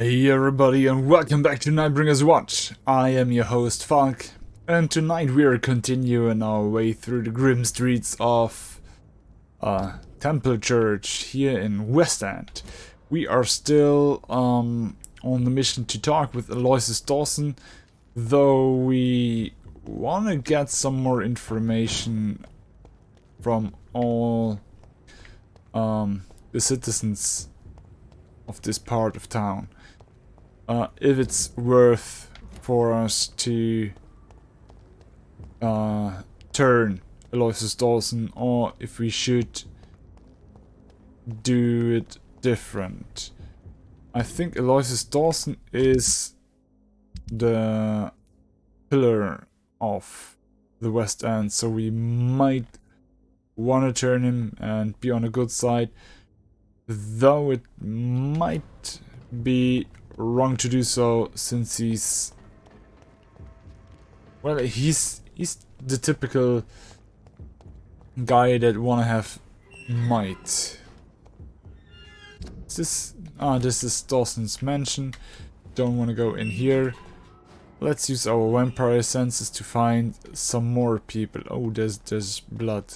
Hey everybody and welcome back to Nightbringer's Watch. I am your host Falk, and tonight we are continuing our way through the grim streets of Temple Church here in West End. We are still on the mission to talk with Aloysius Dawson, though we want to get some more information from all the citizens of this part of town. If it's worth for us to turn Aloysius Dawson, or if we should do it different. I think Aloysius Dawson is the pillar of the West End, so we might want to turn him and be on the good side, though it might be wrong to do so, since he's the typical guy that wanna have might. This is Dawson's mansion. Don't wanna go in here. Let's use our vampire senses to find some more people. Oh, there's blood.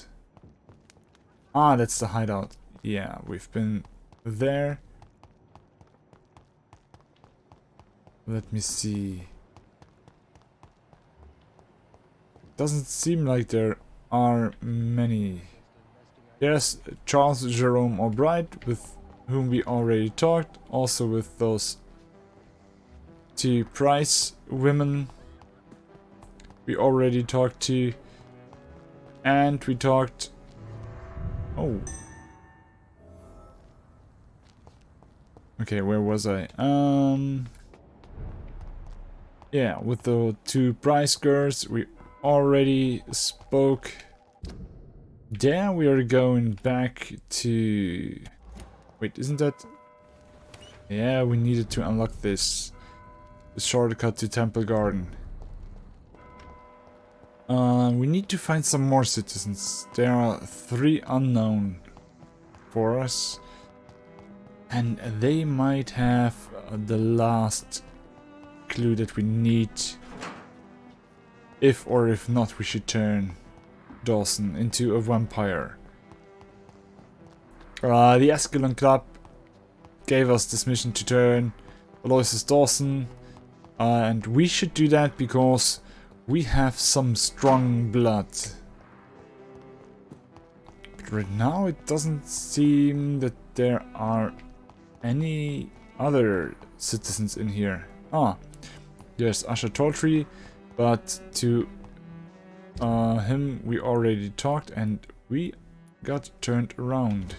That's the hideout. Yeah, we've been there. Let me see. Doesn't seem like there are many. There's Charles Jerome Albright, with whom we already talked. Also with those two Price women we already talked to. And we talked... Oh. Okay, where was I? Yeah, with the two Price girls we already spoke. There we are going back to... Wait, isn't that... Yeah, we needed to unlock this. The shortcut to Temple Garden. We need to find some more citizens. There are 3 unknown for us. And they might have the last clue that we need. If or if not, we should turn Dawson into a vampire. The Escalon Club gave us this mission to turn Aloysius Dawson, and we should do that because we have some strong blood. But right now it doesn't seem that there are any other citizens in here. There's Usher Toltree, but to him we already talked and we got turned around.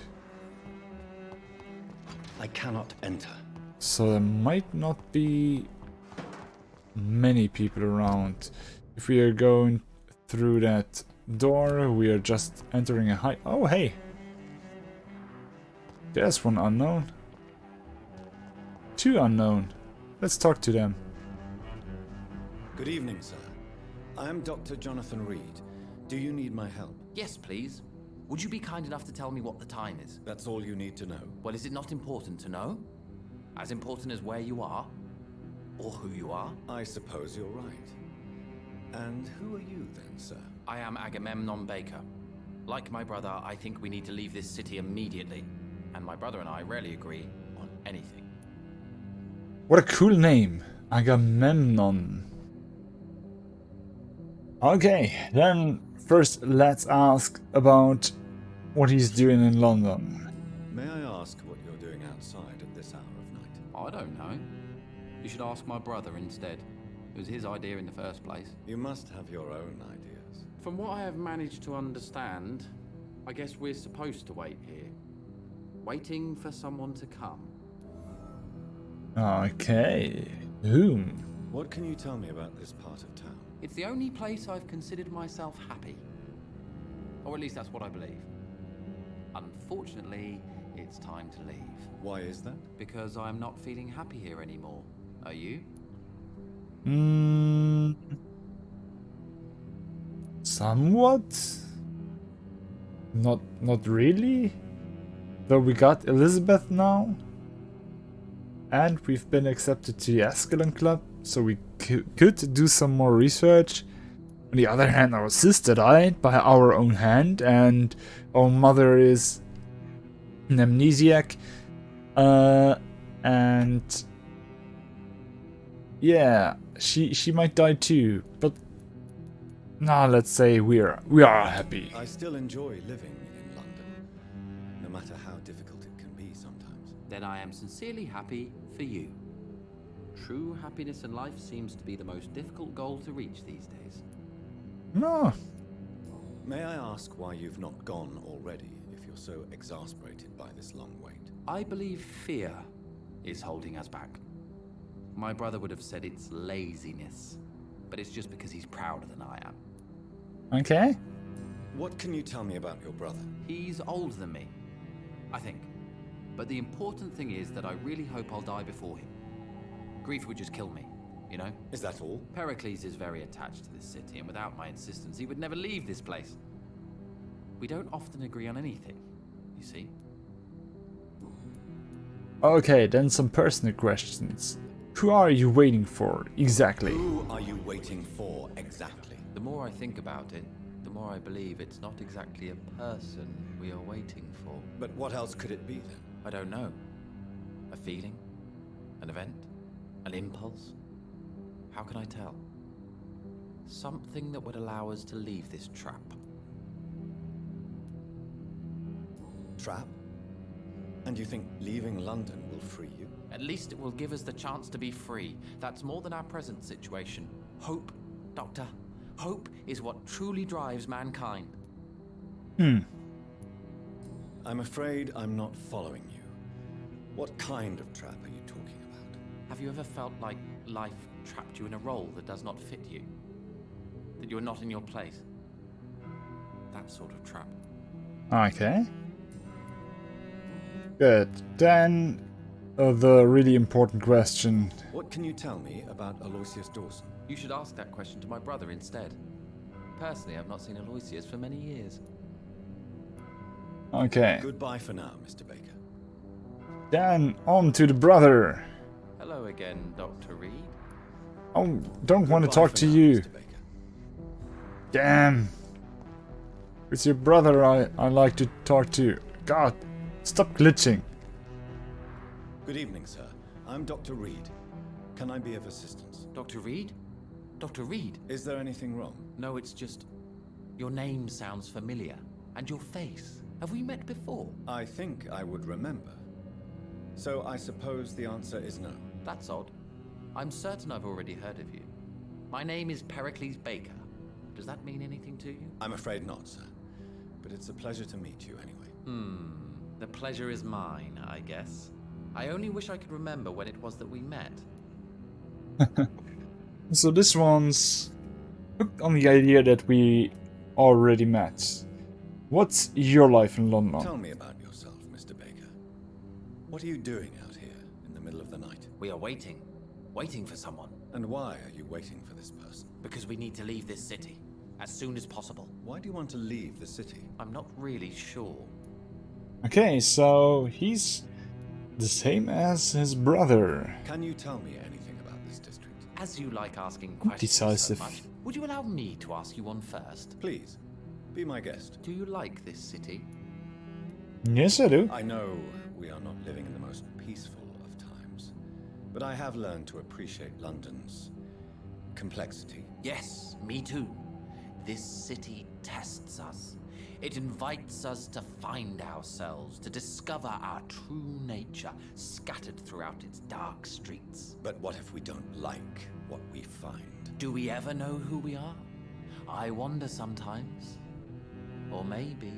I cannot enter. So there might not be many people around. If we are going through that door, we are just entering a high... Oh, hey! There's one unknown. 2 unknown. Let's talk to them. Good evening, sir. I am Dr. Jonathan Reed. Do you need my help? Yes, please. Would you be kind enough to tell me what the time is? That's all you need to know. Well, is it not important to know? As important as where you are? Or who you are? I suppose you're right. And who are you then, sir? I am Agamemnon Baker. Like my brother, I think we need to leave this city immediately. And my brother and I rarely agree on anything. What a cool name. Agamemnon. Okay, then first let's ask about what he's doing in London. May I ask what you're doing outside at this hour of night? I don't know. You should ask my brother instead. It was his idea in the first place. You must have your own ideas. From what I have managed to understand, I guess we're supposed to wait here. Waiting for someone to come. Okay. Whom? What can you tell me about this part of town? It's the only place I've considered myself happy. Or at least that's what I believe. Unfortunately, it's time to leave. Why is that? Because I'm not feeling happy here anymore. Are you? Somewhat. Not really. Though we got Elizabeth now. and we've been accepted to the Ascalon Club, so we could do some more research. On the other hand, our sister died by our own hand, and our mother is an amnesiac. And yeah, she might die too, but nah, let's say we are happy. I still enjoy living in London, no matter how difficult it can be sometimes. Then I am sincerely happy for you. True happiness in life seems to be the most difficult goal to reach these days. No. May I ask why you've not gone already, if you're so exasperated by this long wait? I believe fear is holding us back. My brother would have said it's laziness, but it's just because he's prouder than I am. Okay. What can you tell me about your brother? He's older than me, I think. But the important thing is that I really hope I'll die before him. Grief would just kill me, you know? Is that all? Pericles is very attached to this city, and without my insistence, he would never leave this place. We don't often agree on anything, you see? Okay, then some personal questions. Who are you waiting for, exactly? Who are you waiting for, exactly? The more I think about it, the more I believe it's not exactly a person we are waiting for. But what else could it be, then? I don't know. A feeling? An event? An impulse? How can I tell? Something that would allow us to leave this trap. Trap? And you think leaving London will free you? At least it will give us the chance to be free. That's more than our present situation. Hope, Doctor. Hope is what truly drives mankind. I'm afraid I'm not following you. What kind of trap are you talking about? Have you ever felt like life trapped you in a role that does not fit you? That you're not in your place? That sort of trap. Okay. Good. Then, the really important question. What can you tell me about Aloysius Dawson? You should ask that question to my brother instead. Personally, I've not seen Aloysius for many years. Okay. Goodbye for now, Mr. Baker. Then, on to the brother. Hello again, Dr. Reed. Oh, don't want to Goodbye talk for to now, you. Mr. Baker. Damn. It's your brother I like to talk to. God, stop glitching. Good evening, sir. I'm Dr. Reed. Can I be of assistance? Dr. Reed? Dr. Reed? Is there anything wrong? No, it's just... your name sounds familiar. And your face. Have we met before? I think I would remember. So I suppose the answer is no. That's odd. I'm certain I've already heard of you. My name is Pericles Baker. Does that mean anything to you? I'm afraid not, sir. But it's a pleasure to meet you anyway. The pleasure is mine, I guess. I only wish I could remember when it was that we met. So this one's hooked on the idea that we already met. What's your life in London? Tell me about yourself, Mr. Baker. What are you doing out here in the middle of the night? We are waiting. Waiting for someone. And why are you waiting for this person? Because we need to leave this city. As soon as possible. Why do you want to leave the city? I'm not really sure. Okay, so he's the same as his brother. Can you tell me anything about this district? As you like asking questions Decisive. so much, would you allow me to ask you one first? Please, be my guest. Do you like this city? Yes, I do. I know we are not living in the most peaceful of times, but I have learned to appreciate London's complexity. Yes, me too. This city tests us. It invites us to find ourselves, to discover our true nature scattered throughout its dark streets. But what if we don't like what we find? Do we ever know who we are? I wonder sometimes. Or maybe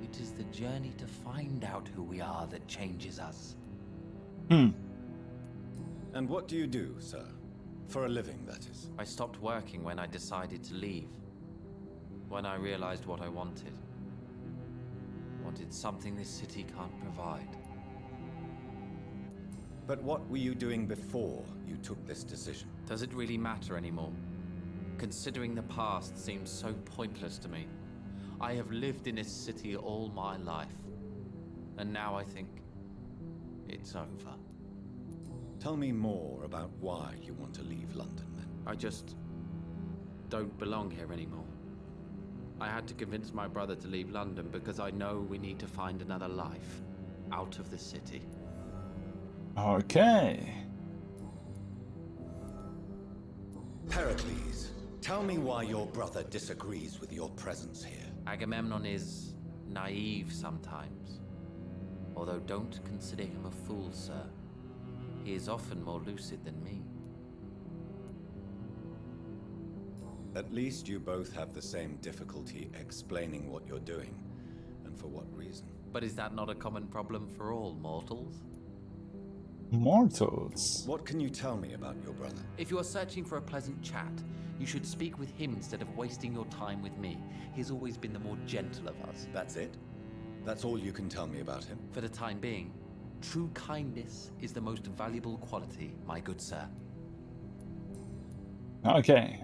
it is the journey to find out who we are that changes us. And what do you do, sir? For a living, that is. I stopped working when I decided to leave. When I realized what I wanted. Wanted something this city can't provide. But what were you doing before you took this decision? Does it really matter anymore? Considering the past seems so pointless to me. I have lived in this city all my life. And now I think it's over. Tell me more about why you want to leave London, then. I just don't belong here anymore. I had to convince my brother to leave London because I know we need to find another life out of the city. Okay. Pericles, tell me why your brother disagrees with your presence here. Agamemnon is naive sometimes. Although don't consider him a fool, sir. He is often more lucid than me. At least you both have the same difficulty explaining what you're doing, and for what reason. But is that not a common problem for all mortals? Mortals. What can you tell me about your brother? If you are searching for a pleasant chat, you should speak with him instead of wasting your time with me. He's always been the more gentle of us. That's it? That's all you can tell me about him? For the time being, true kindness is the most valuable quality, my good sir. Okay.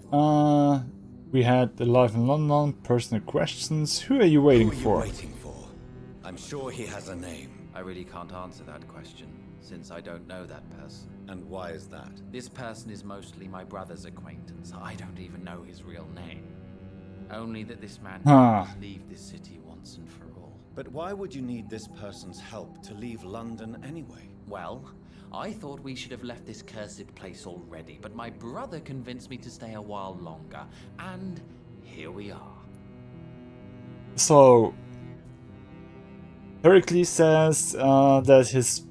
We had the life in London, personal questions. Who are you waiting for? I'm sure he has a name. I really can't answer that question, since I don't know that person. And why is that? This person is mostly my brother's acquaintance. I don't even know his real name. Only that this man must leave this city once and for all. But why would you need this person's help to leave London anyway? Well, I thought we should have left this cursed place already, but my brother convinced me to stay a while longer, and here we are. So, Pericles says that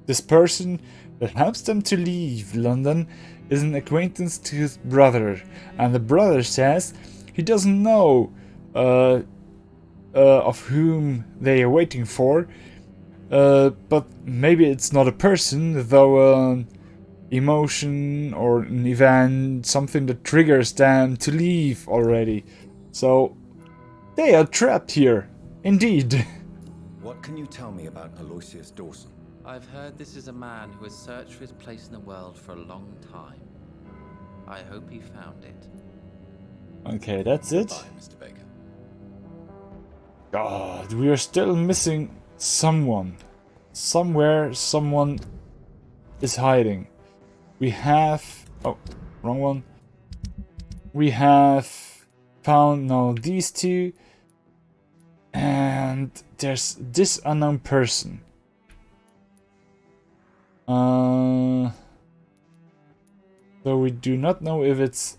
this person that helps them to leave London is an acquaintance to his brother, and the brother says he doesn't know of whom they are waiting for. But maybe it's not a person, though an emotion or an event, something that triggers them to leave already. So they are trapped here, indeed. What can you tell me about Aloysius Dawson? I've heard this is a man who has searched for his place in the world for a long time. I hope he found it. Okay, that's it. Bye, Mr. Baker. God, we are still missing someone. Somewhere someone is hiding. We have... Oh, wrong one. We have found now these two. And there's this unknown person. So we do not know if it's...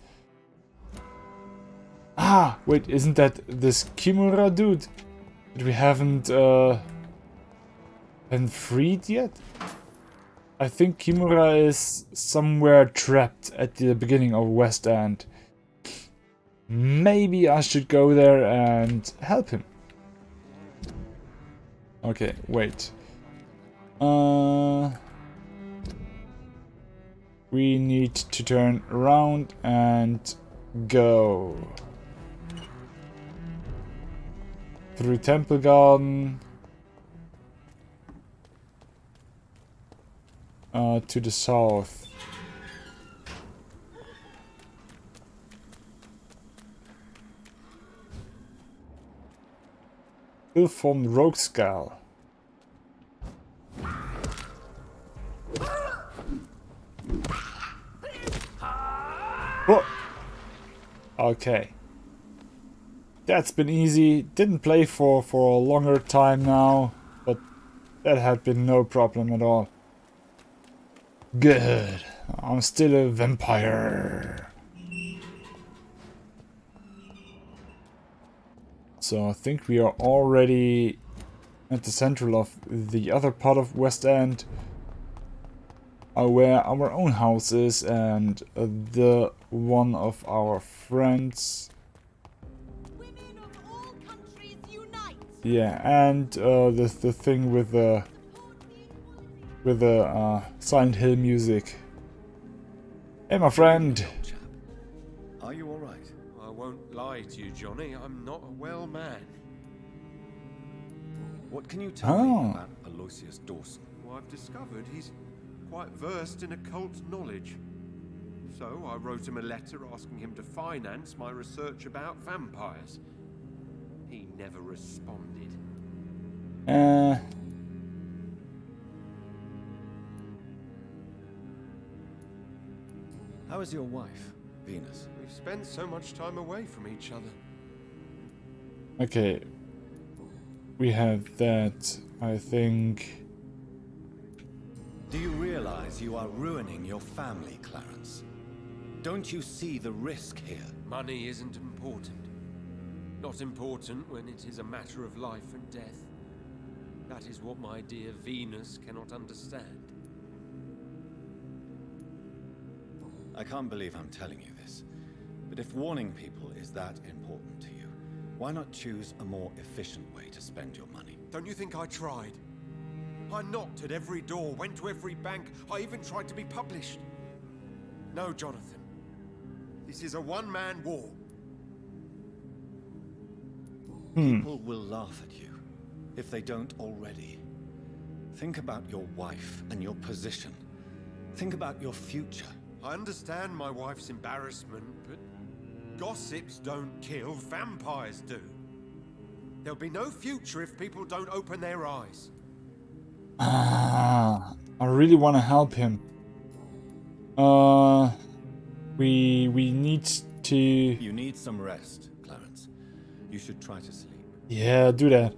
Ah, wait, isn't that this Kimura dude that we haven't freed yet? I think Kimura is somewhere trapped at the beginning of West End. Maybe I should go there and help him. Okay, wait. We need to turn around and go through Temple Garden to the south. Ill-formed rogue skull. Whoa. Okay. That's been easy. Didn't play for a longer time now, but that had been no problem at all. Good. I'm still a vampire. So I think we are already at the central of the other part of West End, where our own house is, and the one of our friends. Women of all countries unite. Yeah, and the thing with the Silent Hill music. Hey, my friend. Chap. Are you all right? I won't lie to you, Johnny. I'm not a well man. What can you tell me about Aloysius Dawson? Well, I've discovered he's quite versed in occult knowledge. So I wrote him a letter asking him to finance my research about vampires. He never responded. How is your wife, Venus? We've spent so much time away from each other. Okay. We have that, I think. Do you realize you are ruining your family, Clarence? Don't you see the risk here? Money isn't important. Not important when it is a matter of life and death. That is what my dear Venus cannot understand. I can't believe I'm telling you this, but if warning people is that important to you, why not choose a more efficient way to spend your money? Don't you think I tried? I knocked at every door, went to every bank, I even tried to be published. No, Jonathan. This is a one-man war. People will laugh at you, if they don't already. Think about your wife and your position. Think about your future. I understand my wife's embarrassment, but gossips don't kill, vampires do. There'll be no future if people don't open their eyes. I really want to help him. We need to... You need some rest, Clarence. You should try to sleep. Yeah, do that.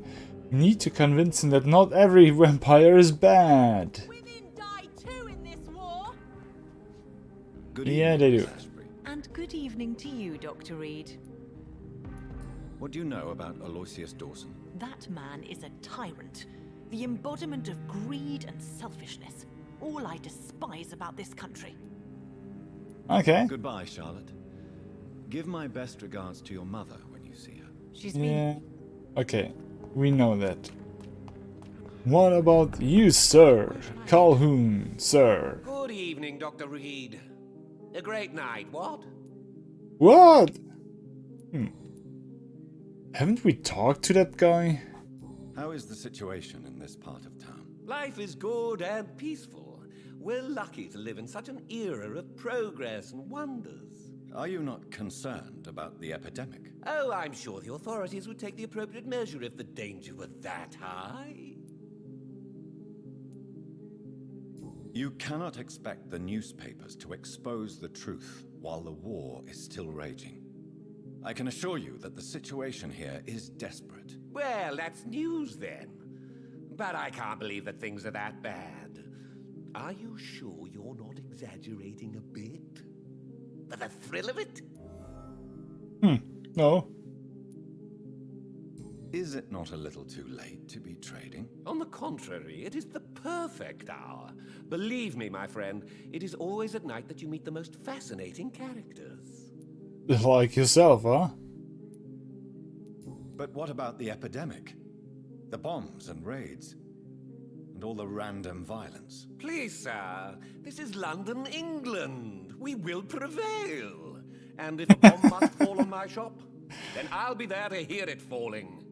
We need to convince him that not every vampire is bad. Women die too in this war. Good Yeah, evening, they do. Miss Ashbury. And good evening to you, Dr. Reed. What do you know about Aloysius Dawson? That man is a tyrant, the embodiment of greed and selfishness. All I despise about this country. Okay. Goodbye, Charlotte. Give my best regards to your mother when you see her. She's Yeah. been... Okay. We know that. What about you, sir? Calhoun, sir. Good evening, Dr. Reed. A great night, what? What? Haven't we talked to that guy? How is the situation in this part of town? Life is good and peaceful. We're lucky to live in such an era of progress and wonders. Are you not concerned about the epidemic? Oh, I'm sure the authorities would take the appropriate measure if the danger were that high. You cannot expect the newspapers to expose the truth while the war is still raging. I can assure you that the situation here is desperate. Well, that's news then. But I can't believe that things are that bad. Are you sure you're not exaggerating a bit? For the thrill of it? No. Is it not a little too late to be trading? On the contrary, it is the perfect hour. Believe me, my friend, it is always at night that you meet the most fascinating characters. Like yourself, huh? But what about the epidemic? The bombs and raids? And all the random violence? Please, sir, this is London, England. We will prevail. And if a bomb must fall on my shop, then I'll be there to hear it falling.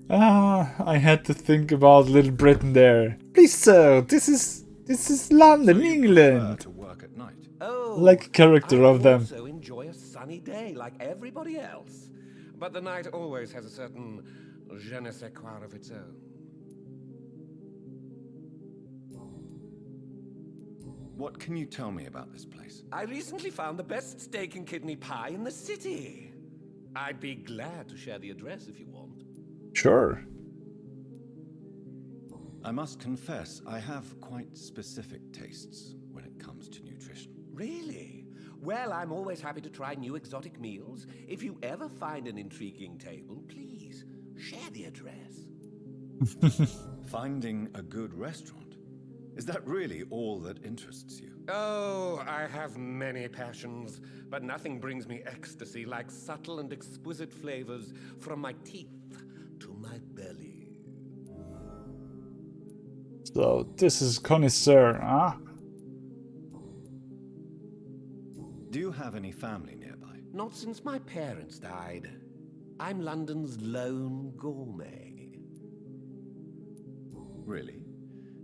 I had to think about Little Britain there. Please, sir, this is London, So you England. prefer to work at night? Oh, Like a character I of them. also enjoy a sunny day like everybody else. But the night always has a certain je ne sais quoi of its own. What can you tell me about this place? I recently found the best steak and kidney pie in the city. I'd be glad to share the address if you want. Sure. I must confess, I have quite specific tastes when it comes to nutrition. Really? Well, I'm always happy to try new exotic meals. If you ever find an intriguing table, please share the address. Finding a good restaurant? Is that really all that interests you? Oh, I have many passions, but nothing brings me ecstasy like subtle and exquisite flavors from my teeth to my belly. So this is connoisseur, huh? Do you have any family nearby? Not since my parents died. I'm London's lone gourmet. Really?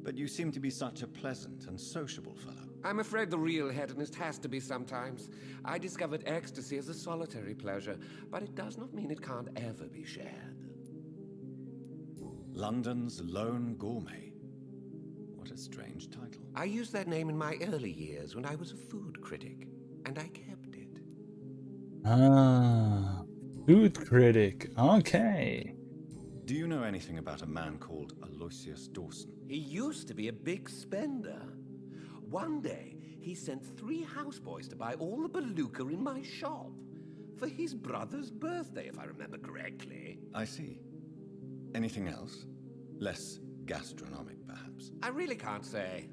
But you seem to be such a pleasant and sociable fellow. I'm afraid the real hedonist has to be sometimes. I discovered ecstasy as a solitary pleasure, but it does not mean it can't ever be shared. London's lone gourmet. What What a strange title. I used that name in my early years when I was a food critic, and I kept it. Ah, food critic. Okay. Do you know anything about a man called Aloysius Dawson? He used to be a big spender. One day, he sent 3 houseboys to buy all the beluga in my shop for his brother's birthday, if I remember correctly. I see. Anything else? Less gastronomic, perhaps? I really can't say.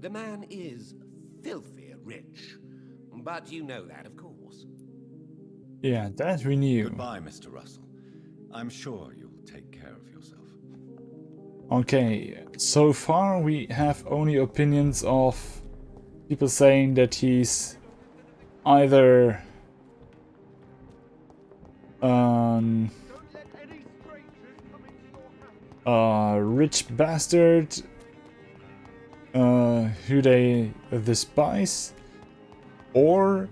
The man is filthy rich. But you know that, of course. Yeah, that we knew. Goodbye, Mr. Russell. I'm sure you'll take care of yourself. Okay, so far we have only opinions of people saying that he's either a rich bastard who they despise, or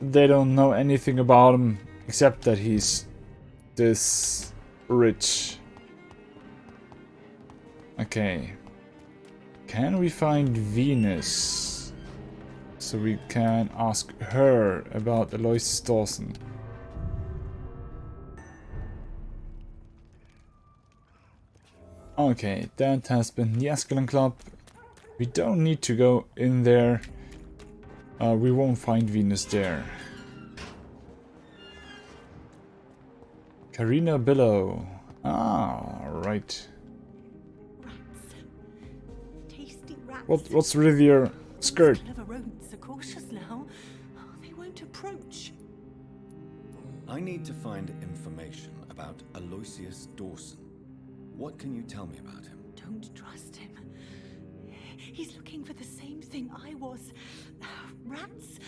they don't know anything about him except that he's this rich. Okay. Can we find Venus? So we can ask her about Aloysius Dawson. Okay, that has been the Ascalon Club. We don't need to go in there. We won't find Venus there. Karina Billow. Ah, right. Rats. Tasty rats. What's with your skirt? Those clever rodents are cautious now. Oh, they won't approach. I need to find information about Aloysius Dawson. What can you tell me about him? Don't trust him. He's looking for the same thing I was. Rats?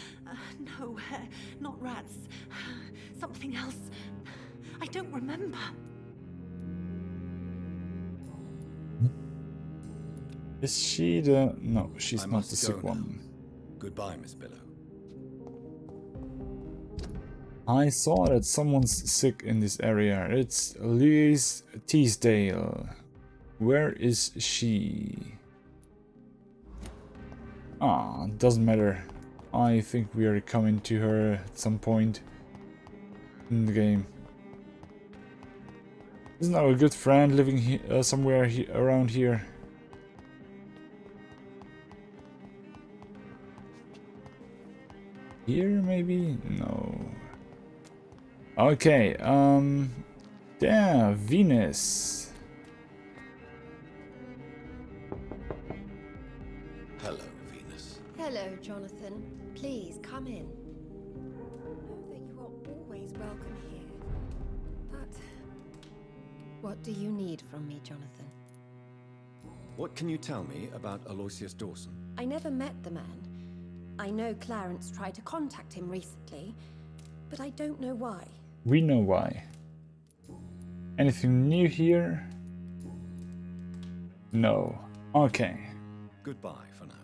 No, not rats. Something else. I don't remember. Is she the... No, she's I not must the sick go now. one. Goodbye, Miss Billow. I saw that someone's sick in this area. It's Louise Teasdale. Where is she? Ah, doesn't matter. I think we are coming to her at some point in the game. Isn't our good friend living somewhere around here? Here, maybe? No. Okay, yeah, Venus. Hello, Venus. Hello, Jonathan. Please, come in. Know that you are always welcome here. But what do you need from me, Jonathan? What can you tell me about Aloysius Dawson? I never met the man. I know Clarence tried to contact him recently, but I don't know why. We know why. Anything new here? No. Okay. Goodbye for now.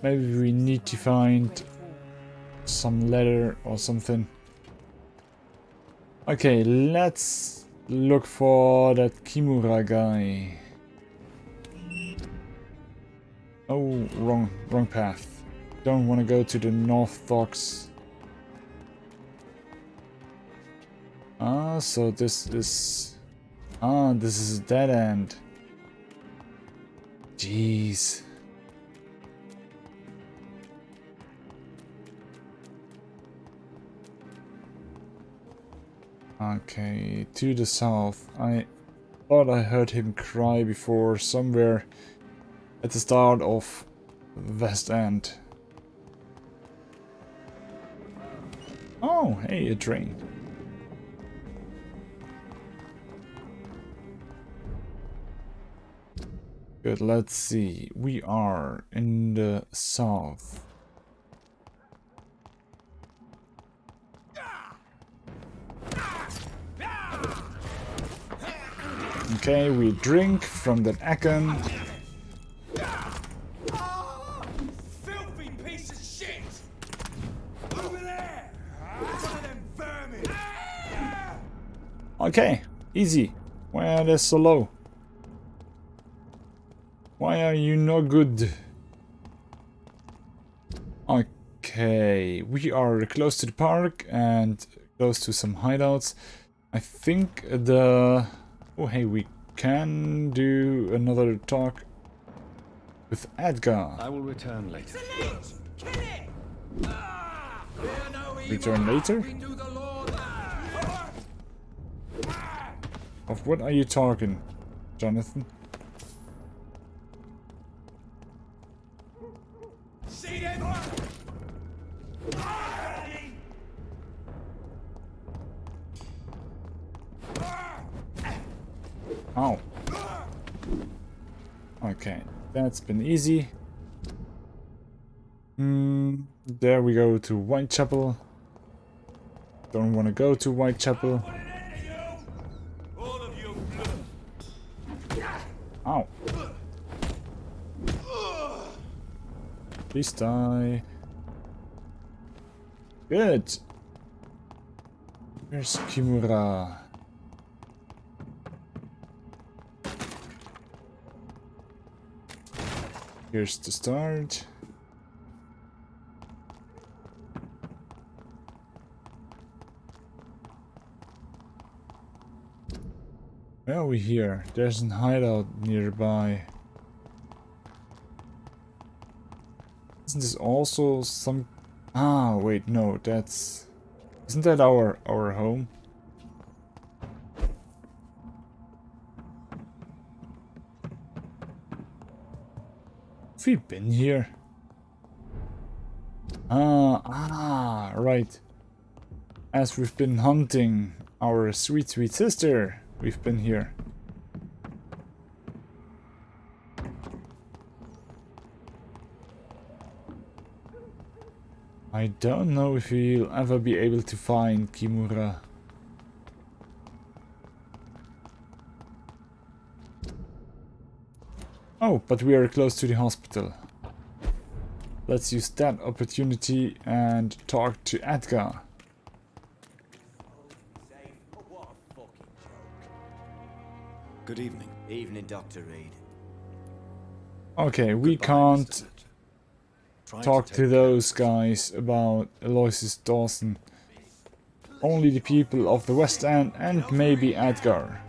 Maybe we need to find some letter or something. Okay, let's look for that Kimura guy. Oh, wrong path. Don't want to go to the North Docks. Ah, so this is... Ah, this is a dead end. Jeez. Okay, to the south. I thought I heard him cry before somewhere at the start of West End. Oh, hey, a train. Good, let's see. We are in the south. Okay, we drink from that Akon. Filthy piece of shit! Over there! One of them vermin! Okay, easy. Where they're so low. Why are you no good? Okay, we are close to the park and close to some hideouts. I think the... Oh, hey, we can do another talk with Edgar. I will return later. Kill it! Ah! Fear no evil. Return later? We do the Lord. Of what are you talking, Jonathan? See them? Ow. Okay, that's been easy. There we go to Whitechapel. Don't want to go to Whitechapel. Ow. Please die. Good. Where's Kimura? Here's the start. Where are we here? There's an hideout nearby. Isn't this also some... Ah, wait, no, that's... Isn't that our home? Have we been here? Right. As we've been hunting our sweet, sweet sister, we've been here. I don't know if we'll ever be able to find Kimura. Oh, but we are close to the hospital. Let's use that opportunity and talk to Edgar. Good evening. Evening, Dr. Reed. Okay, we Goodbye, can't Mr. Fletcher. Try talk take to care those of guys about Aloysius Dawson. Only the people of the West End and maybe Edgar.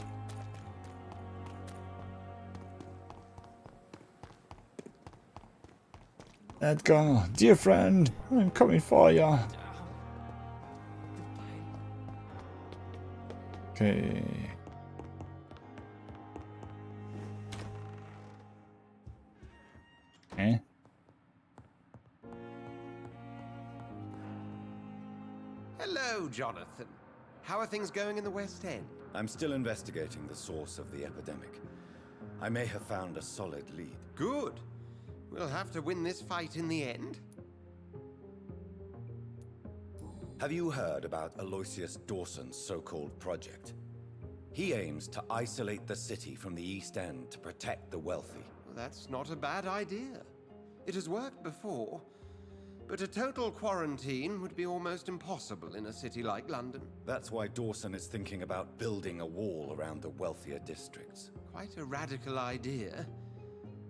Edgar, dear friend, I'm coming for ya. Okay. Eh? Hello, Jonathan. How are things going in the West End? I'm still investigating the source of the epidemic. I may have found a solid lead. Good. We'll have to win this fight in the end. Have you heard about Aloysius Dawson's so-called project? He aims to isolate the city from the East End to protect the wealthy. Well, that's not a bad idea. It has worked before, but a total quarantine would be almost impossible in a city like London. That's why Dawson is thinking about building a wall around the wealthier districts. Quite a radical idea.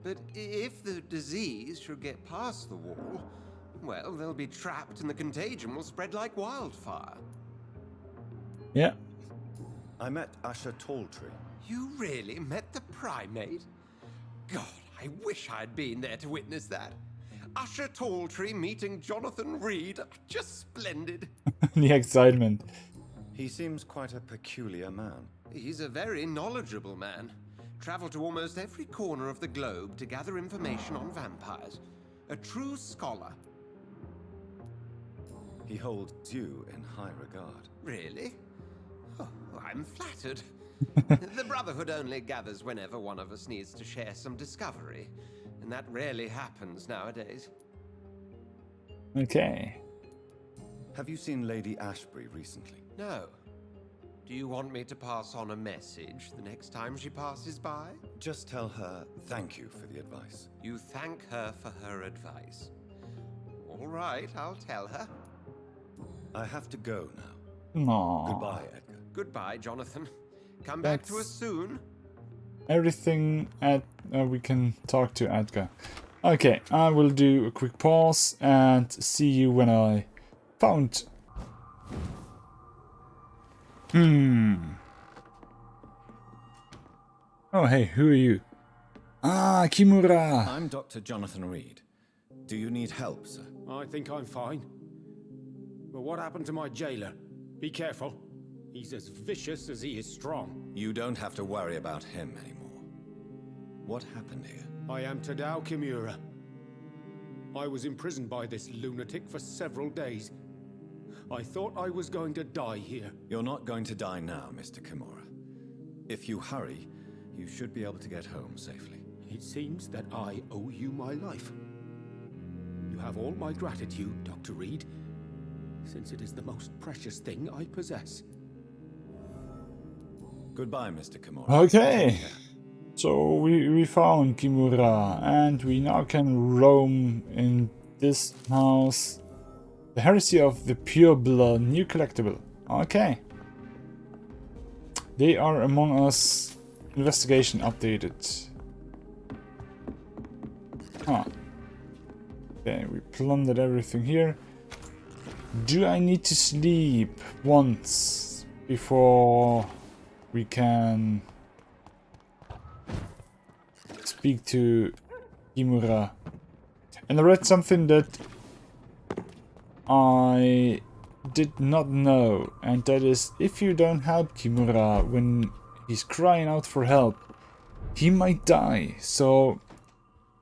But if the disease should get past the wall, well, they'll be trapped and the contagion will spread like wildfire. Yeah. I met Asher Talltree. You really met the primate? God, I wish I'd been there to witness that. Usher Talltree meeting Jonathan Reed. Just splendid. The excitement. He seems quite a peculiar man. He's a very knowledgeable man. Traveled to almost every corner of the globe to gather information on vampires. A true scholar. He holds you in high regard. Really? Oh, I'm flattered. The Brotherhood only gathers whenever one of us needs to share some discovery. And that rarely happens nowadays. Okay. Have you seen Lady Ashbury recently? No. Do you want me to pass on a message the next time she passes by? Just tell her thank you for the advice. You thank her for her advice. All right, I'll tell her. I have to go now. No. Goodbye, Edgar. Goodbye, Jonathan. Come back to us soon. everything at we can talk to Edgar. Okay, I will do a quick pause and see you when I found. Oh hey, who are you? Ah, Kimura. I'm Dr. Jonathan Reed. Do you need help, sir? I think I'm fine. But what happened to my jailer? Be careful. He's as vicious as he is strong. You don't have to worry about him anymore. What happened here? I am Tadao Kimura. I was imprisoned by this lunatic for several days. I thought I was going to die here. You're not going to die now, Mr. Kimura. If you hurry, you should be able to get home safely. It seems that I owe you my life. You have all my gratitude, Dr. Reed, since it is the most precious thing I possess. Goodbye, Mr. Kimura. Okay. So we found Kimura and we now can roam in this house. The Heresy of the Pure Blood, new collectible. Okay. They are among us. Investigation updated. Huh. Okay, we plundered everything here. Do I need to sleep once before we can speak to Kimura? And I read something that I did not know, and that is if you don't help Kimura when he's crying out for help, he might die. So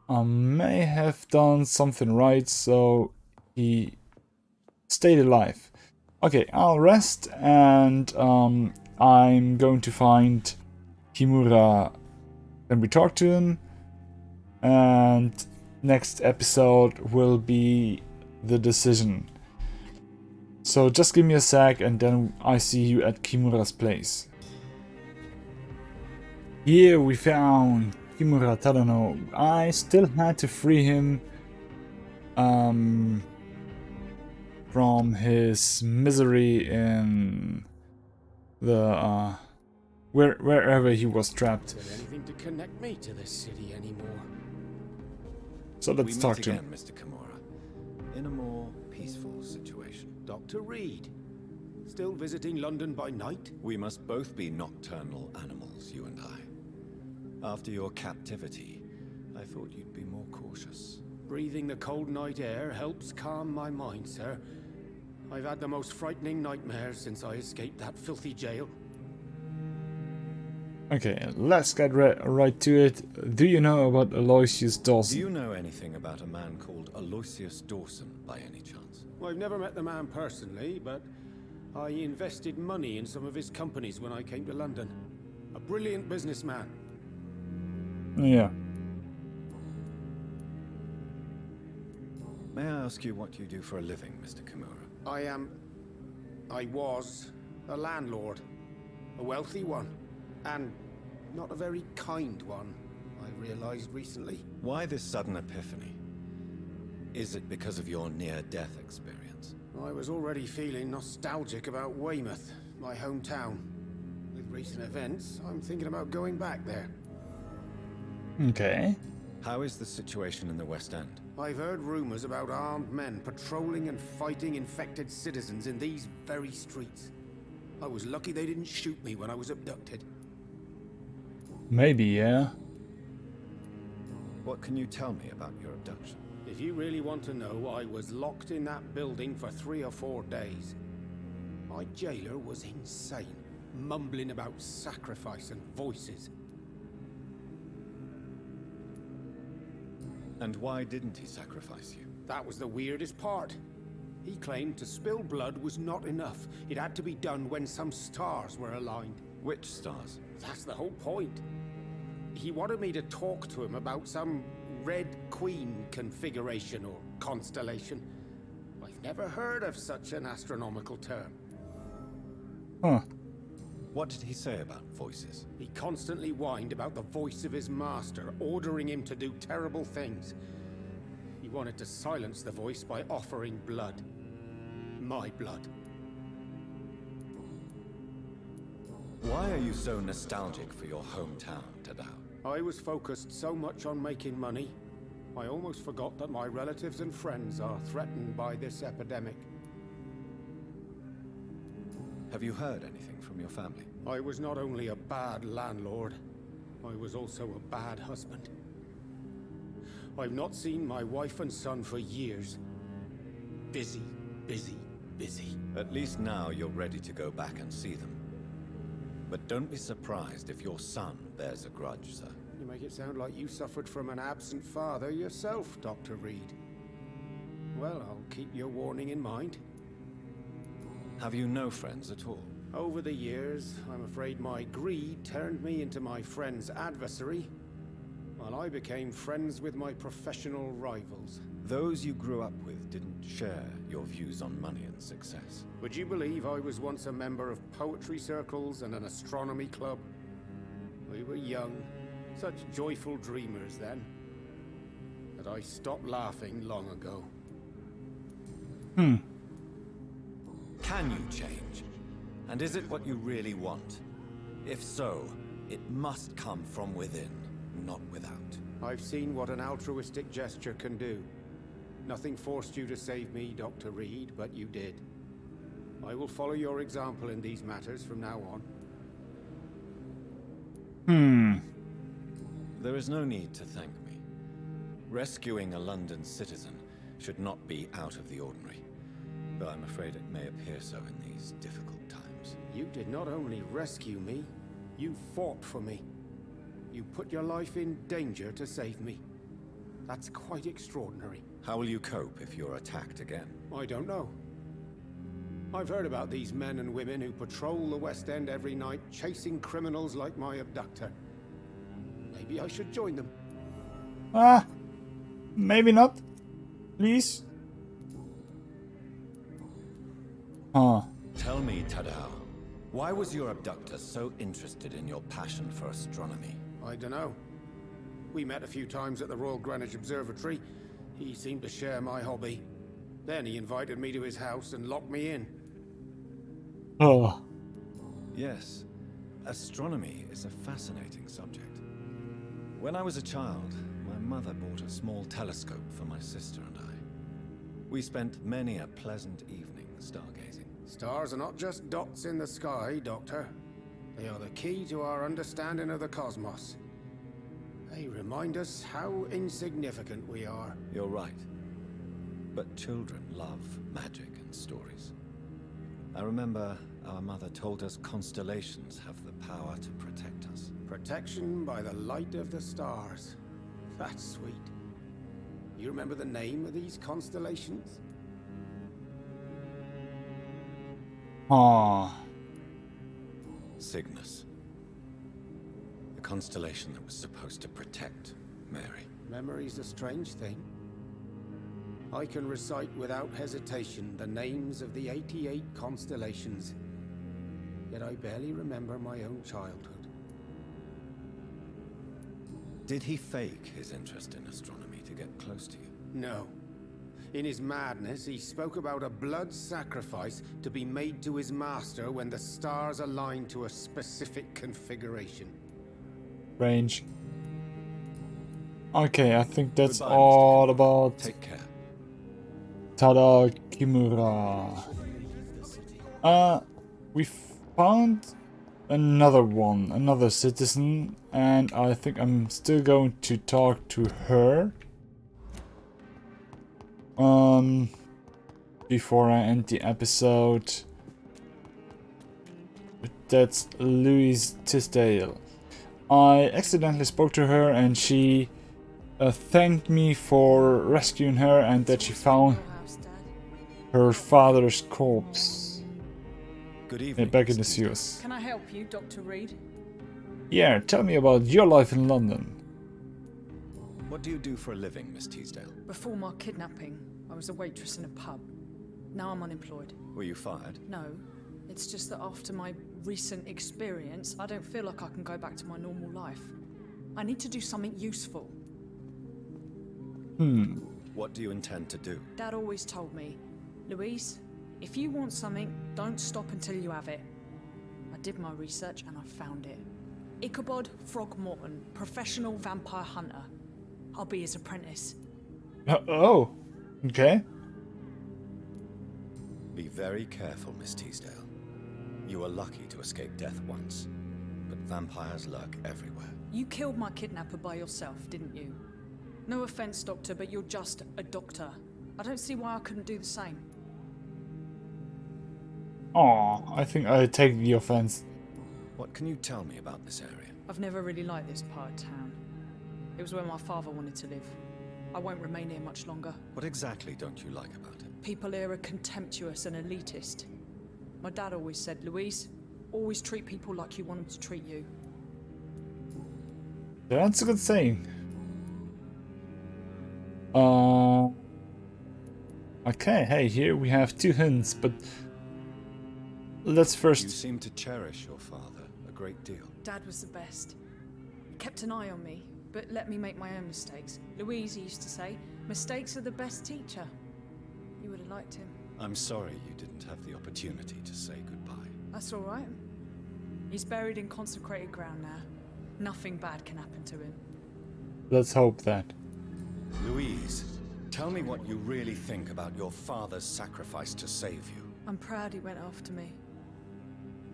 I may have done something right, so he stayed alive. Okay, I'll rest, and I'm going to find Kimura when we talk to him, and next episode will be the decision. So just give me a sec, and then I see you at Kimura's place. Here we found Kimura Tadano. I still had to free him from his misery in the wherever he was trapped. Is there anything to connect me to this city anymore? So let's talk to him. We meet again, Mr. Kimura, in a more peaceful situation. Dr. Reed, still visiting London by night? We must both be nocturnal animals, you and I. After your captivity, I thought you'd be more cautious. Breathing the cold night air helps calm my mind, sir. I've had the most frightening nightmares since I escaped that filthy jail. Okay, let's get right to it. Do you know about Aloysius Dawson? Do you know anything about a man called Aloysius Dawson, by any chance? Well, I've never met the man personally, but I invested money in some of his companies when I came to London. A brilliant businessman. Yeah. May I ask you what you do for a living, Mr. Kimura? I was a landlord. A wealthy one. And not a very kind one, I realized recently. Why this sudden epiphany? Is it because of your near-death experience? I was already feeling nostalgic about Weymouth, my hometown. With recent events, I'm thinking about going back there. Okay. How is the situation in the West End? I've heard rumors about armed men patrolling and fighting infected citizens in these very streets. I was lucky they didn't shoot me when I was abducted. Maybe, yeah. What can you tell me about your abduction? If you really want to know, I was locked in that building for 3 or 4 days. My jailer was insane, mumbling about sacrifice and voices. And why didn't he sacrifice you? That was the weirdest part. He claimed to spill blood was not enough. It had to be done when some stars were aligned. Which stars? That's the whole point. He wanted me to talk to him about some Red Queen configuration or constellation. I've never heard of such an astronomical term. Huh. What did he say about voices? He constantly whined about the voice of his master, ordering him to do terrible things. He wanted to silence the voice by offering blood. My blood. Why are you so nostalgic for your hometown, Tadao? I was focused so much on making money, I almost forgot that my relatives and friends are threatened by this epidemic. Have you heard anything from your family? I was not only a bad landlord, I was also a bad husband. I've not seen my wife and son for years. Busy, busy, busy. At least now you're ready to go back and see them. But don't be surprised if your son bears a grudge, sir. You make it sound like you suffered from an absent father yourself, Dr. Reed. Well, I'll keep your warning in mind. Have you no friends at all? Over the years, I'm afraid my greed turned me into my friend's adversary, while I became friends with my professional rivals. Those you grew up with didn't share your views on money and success. Would you believe I was once a member of poetry circles and an astronomy club? We were young, such joyful dreamers then, that I stopped laughing long ago. Can you change? And is it what you really want? If so, it must come from within, not without. I've seen what an altruistic gesture can do. Nothing forced you to save me, Dr. Reed, but you did. I will follow your example in these matters from now on. There is no need to thank me. Rescuing a London citizen should not be out of the ordinary, though I'm afraid it may appear so in these difficult times. You did not only rescue me, you fought for me. You put your life in danger to save me. That's quite extraordinary. How will you cope if you're attacked again? I don't know. I've heard about these men and women who patrol the West End every night, chasing criminals like my abductor. Maybe I should join them. Maybe not. Please. Tell me, Tadao, why was your abductor so interested in your passion for astronomy? I don't know. We met a few times at the Royal Greenwich Observatory. He seemed to share my hobby. Then he invited me to his house and locked me in. Yes, astronomy is a fascinating subject. When I was a child, my mother bought a small telescope for my sister and I. We spent many a pleasant evening stargazing. Stars are not just dots in the sky, Doctor. They are the key to our understanding of the cosmos. They remind us how insignificant we are. You're right. But children love magic and stories. I remember our mother told us constellations have the power to protect us. Protection by the light of the stars. That's sweet. You remember the name of these constellations? Cygnus. The constellation that was supposed to protect Mary. Memory's a strange thing. I can recite without hesitation the names of the 88 constellations, yet I barely remember my own childhood. Did he fake his interest in astronomy to get close to you? No. In his madness, he spoke about a blood sacrifice to be made to his master when the stars aligned to a specific configuration. Range. Okay, I think that's Goodbye, all Mr. about Take care. Tada Kimura. We found another citizen, and I think I'm still going to talk to her. Before I end the episode. That's Louise Tisdale. I accidentally spoke to her, and she thanked me for rescuing her and that she found her father's corpse. Good evening. Back in the sewers. Can I help you, Dr. Reed? Yeah, tell me about your life in London. What do you do for a living, Miss Teasdale? Before my kidnapping, I was a waitress in a pub. Now I'm unemployed. Were you fired? No, it's just that after my recent experience, I don't feel like I can go back to my normal life. I need to do something useful. What do you intend to do? Dad always told me, Louise, if you want something, don't stop until you have it. I did my research and I found it. Ichabod Throgmorton, professional vampire hunter. I'll be his apprentice. Oh, okay. Be very careful, Miss Teasdale. You were lucky to escape death once, but vampires lurk everywhere. You killed my kidnapper by yourself, didn't you? No offense, Doctor, but you're just a doctor. I don't see why I couldn't do the same. Aw, I think I take the offense. What can you tell me about this area? I've never really liked this part of town. It was where my father wanted to live. I won't remain here much longer. What exactly don't you like about it? People here are contemptuous and elitist. My dad always said, Louise, always treat people like you want them to treat you. That's a good saying. Okay, hey, here we have 2 hints, but let's first... You seem to cherish your father a great deal. Dad was the best. He kept an eye on me, but let me make my own mistakes. Louise used to say, mistakes are the best teacher. You would have liked him. I'm sorry you didn't have the opportunity to say goodbye. That's all right. He's buried in consecrated ground now. Nothing bad can happen to him. Let's hope that. Louise, tell me what you really think about your father's sacrifice to save you. I'm proud he went after me.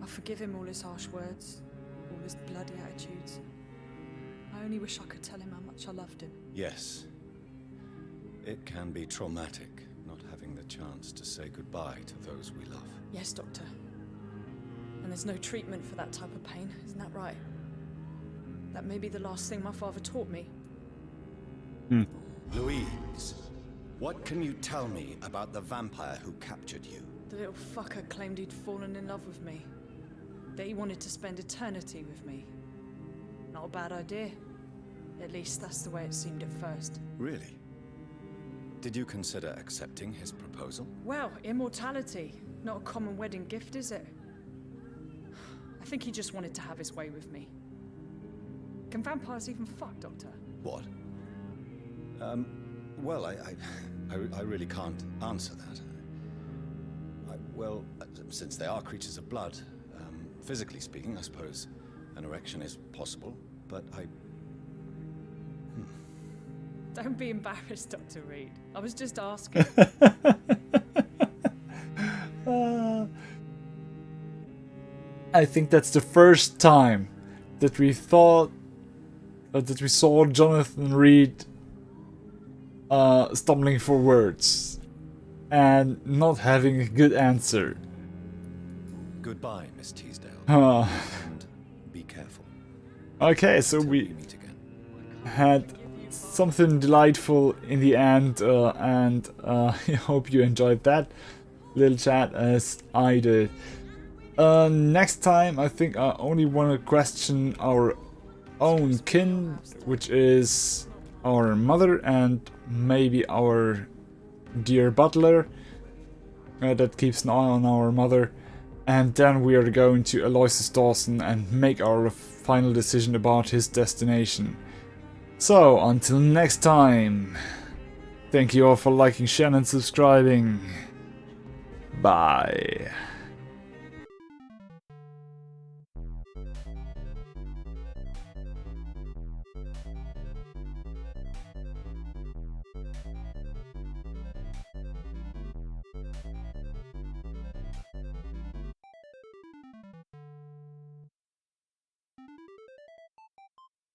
I forgive him all his harsh words, all his bloody attitudes. I only wish I could tell him how much I loved him. Yes. It can be traumatic, not having the chance to say goodbye to those we love. Yes, Doctor. And there's no treatment for that type of pain, isn't that right? That may be the last thing my father taught me. Louise, what can you tell me about the vampire who captured you? The little fucker claimed he'd fallen in love with me. That he wanted to spend eternity with me. Not a bad idea. At least that's the way it seemed at first. Really? Did you consider accepting his proposal? Well, immortality. Not a common wedding gift, is it? I think he just wanted to have his way with me. Can vampires even fuck, Doctor? What? Well, I really can't answer that. Well, since they are creatures of blood, physically speaking, I suppose an erection is possible, but Don't be embarrassed, Dr. Reed. I was just asking. I think that's the first time that we thought that we saw Jonathan Reed stumbling for words and not having a good answer. Goodbye, Miss Teasdale. And be careful. Okay, so we had something delightful in the end, and I hope you enjoyed that little chat as I did. Next time, I think I only want to question our own kin, which is our mother and maybe our dear butler that keeps an eye on our mother. And then we are going to Aloysius Dawson and make our final decision about his destination. So, until next time, thank you all for liking, sharing and subscribing. Bye.